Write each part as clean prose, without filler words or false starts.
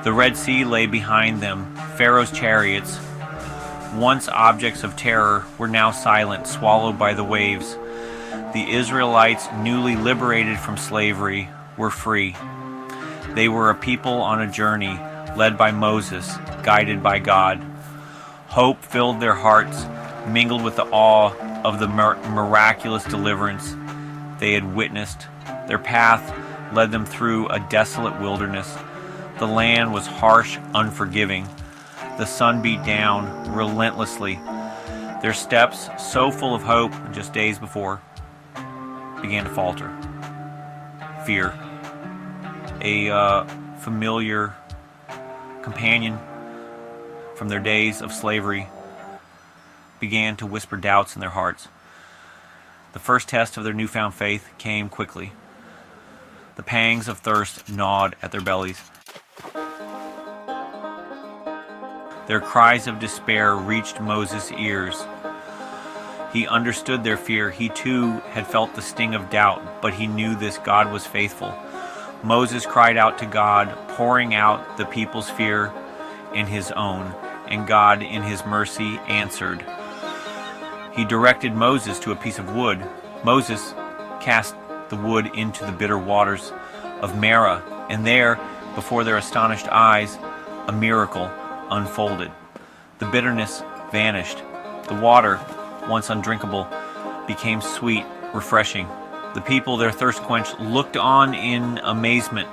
The Red Sea lay behind them. Pharaoh's chariots, once objects of terror, were now silent, swallowed by the waves. The Israelites, newly liberated from slavery, were free. They were a people on a journey, led by Moses, guided by God. Hope filled their hearts, mingled with the awe of the miraculous deliverance they had witnessed. Their path led them through a desolate wilderness. The land was harsh, unforgiving. The sun beat down relentlessly. Their steps, so full of hope just days before, began to falter. Fear, a familiar companion from their days of slavery, began to whisper doubts in their hearts. The first test of their newfound faith came quickly. The pangs of thirst gnawed at their bellies. Their cries of despair reached Moses' ears. He understood their fear. He too had felt the sting of doubt, but he knew this God was faithful. Moses cried out to God, pouring out the people's fear in his own, and God, in his mercy, answered. He directed Moses to a piece of wood. Moses cast the wood into the bitter waters of Marah, and there, before their astonished eyes, a miracle unfolded. The bitterness vanished. The water, once undrinkable, became sweet, refreshing. The people, their thirst quenched, looked on in amazement.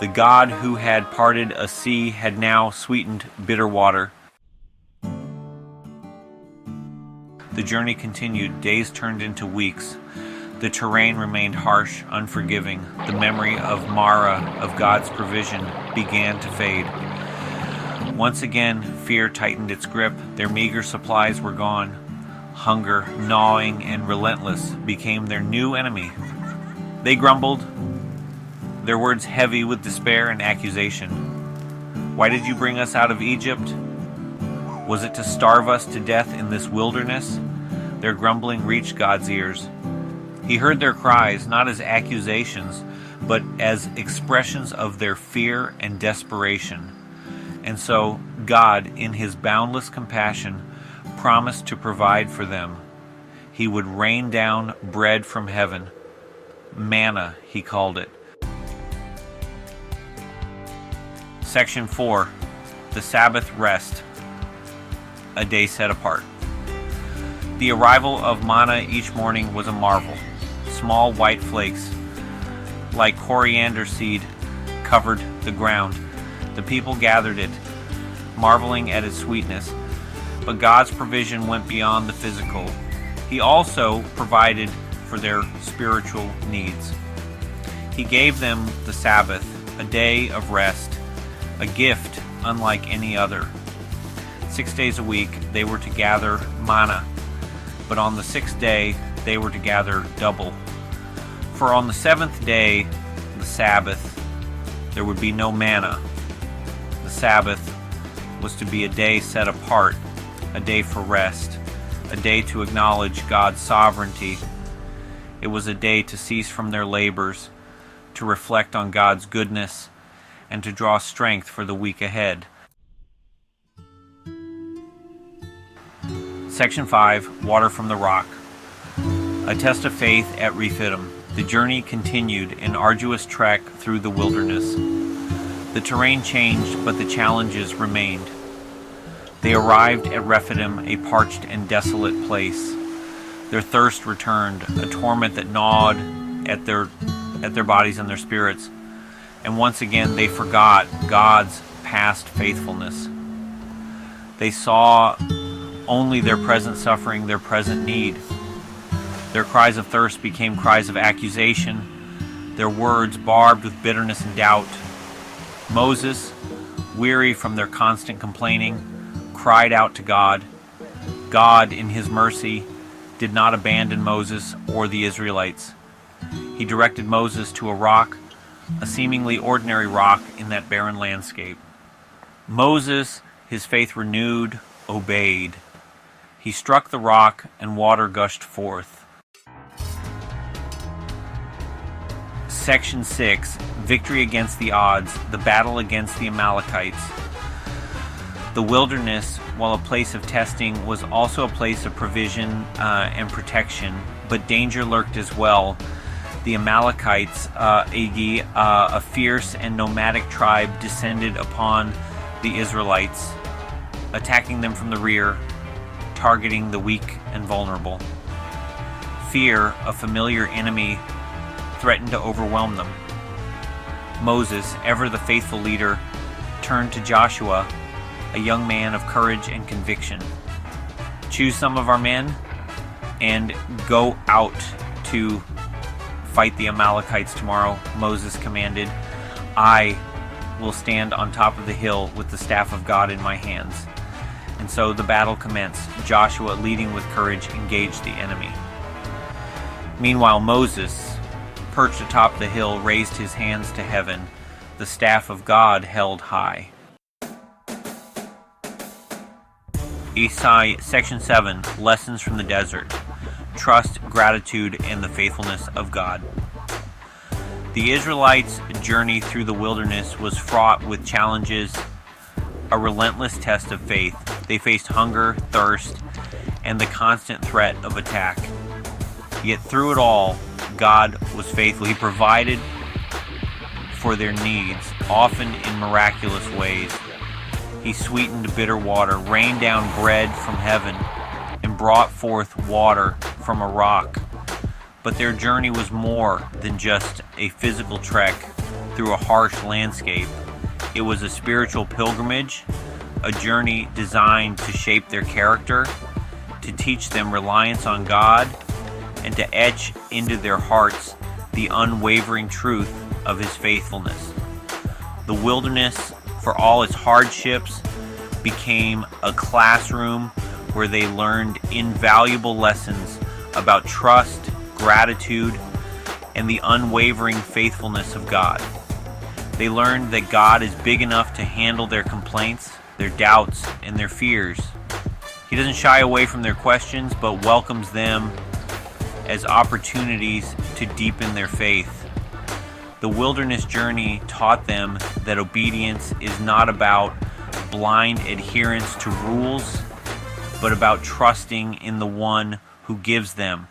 The God who had parted a sea had now sweetened bitter water. The journey continued. Days turned into weeks. The terrain remained harsh, unforgiving. The memory of Marah, of God's provision, began to fade. Once again, fear tightened its grip. Their meager supplies were gone. Hunger, gnawing and relentless, became their new enemy. They grumbled, their words heavy with despair and accusation. Why did you bring us out of Egypt? Was it to starve us to death in this wilderness? Their grumbling reached God's ears. He heard their cries, not as accusations, but as expressions of their fear and desperation. And so God, in his boundless compassion, promised to provide for them. He would rain down bread from heaven. Manna, he called it. Section 4. The Sabbath Rest. A day set apart. The arrival of manna each morning was a marvel. Small white flakes, like coriander seed, covered the ground. The people gathered it, marveling at its sweetness. But God's provision went beyond the physical. He also provided for their spiritual needs. He gave them the Sabbath, a day of rest, a gift unlike any other. 6 days a week they were to gather manna, but on the sixth day they were to gather double. For on the seventh day, the Sabbath, there would be no manna. The Sabbath was to be a day set apart, a day for rest, a day to acknowledge God's sovereignty. It was a day to cease from their labors, to reflect on God's goodness, and to draw strength for the week ahead. Section 5, Water from the Rock. A test of faith at Rephidim. The journey continued, an arduous trek through the wilderness. The terrain changed, but the challenges remained. They arrived at Rephidim, a parched and desolate place. Their thirst returned, a torment that gnawed at their bodies and their spirits. And once again they forgot God's past faithfulness. They saw only their present suffering, their present need. Their cries of thirst became cries of accusation, their words barbed with bitterness and doubt. Moses, weary from their constant complaining, cried out to God. God, in his mercy, did not abandon Moses or the Israelites. He directed Moses to a rock, a seemingly ordinary rock in that barren landscape. Moses, his faith renewed, obeyed. He struck the rock and water gushed forth. Section 6, Victory Against the Odds, the Battle Against the Amalekites. The wilderness, while a place of testing, was also a place of provision and protection, but danger lurked as well. The Amalekites, a fierce and nomadic tribe, descended upon the Israelites, attacking them from the rear, targeting the weak and vulnerable. Fear, a familiar enemy, threatened to overwhelm them. Moses, ever the faithful leader, turned to Joshua, a young man of courage and conviction. Choose some of our men and go out to fight the Amalekites tomorrow, Moses commanded. I will stand on top of the hill with the staff of God in my hands. And so the battle commenced. Joshua, leading with courage, engaged the enemy. Meanwhile, Moses, perched atop the hill, raised his hands to heaven, the staff of God held high. Section 7, Lessons from the Desert. Trust, gratitude, and the faithfulness of God. The Israelites' journey through the wilderness was fraught with challenges, a relentless test of faith. They faced hunger, thirst, and the constant threat of attack. Yet through it all, God was faithful. He provided for their needs, often in miraculous ways. He sweetened bitter water, rained down bread from heaven, and brought forth water from a rock. But their journey was more than just a physical trek through a harsh landscape. It was a spiritual pilgrimage, a journey designed to shape their character, to teach them reliance on God, and to etch into their hearts the unwavering truth of His faithfulness. The wilderness, for all its hardships, became a classroom where they learned invaluable lessons about trust, gratitude, and the unwavering faithfulness of God. They learned that God is big enough to handle their complaints, their doubts, and their fears. He doesn't shy away from their questions, but welcomes them as opportunities to deepen their faith. The wilderness journey taught them that obedience is not about blind adherence to rules, but about trusting in the one who gives them,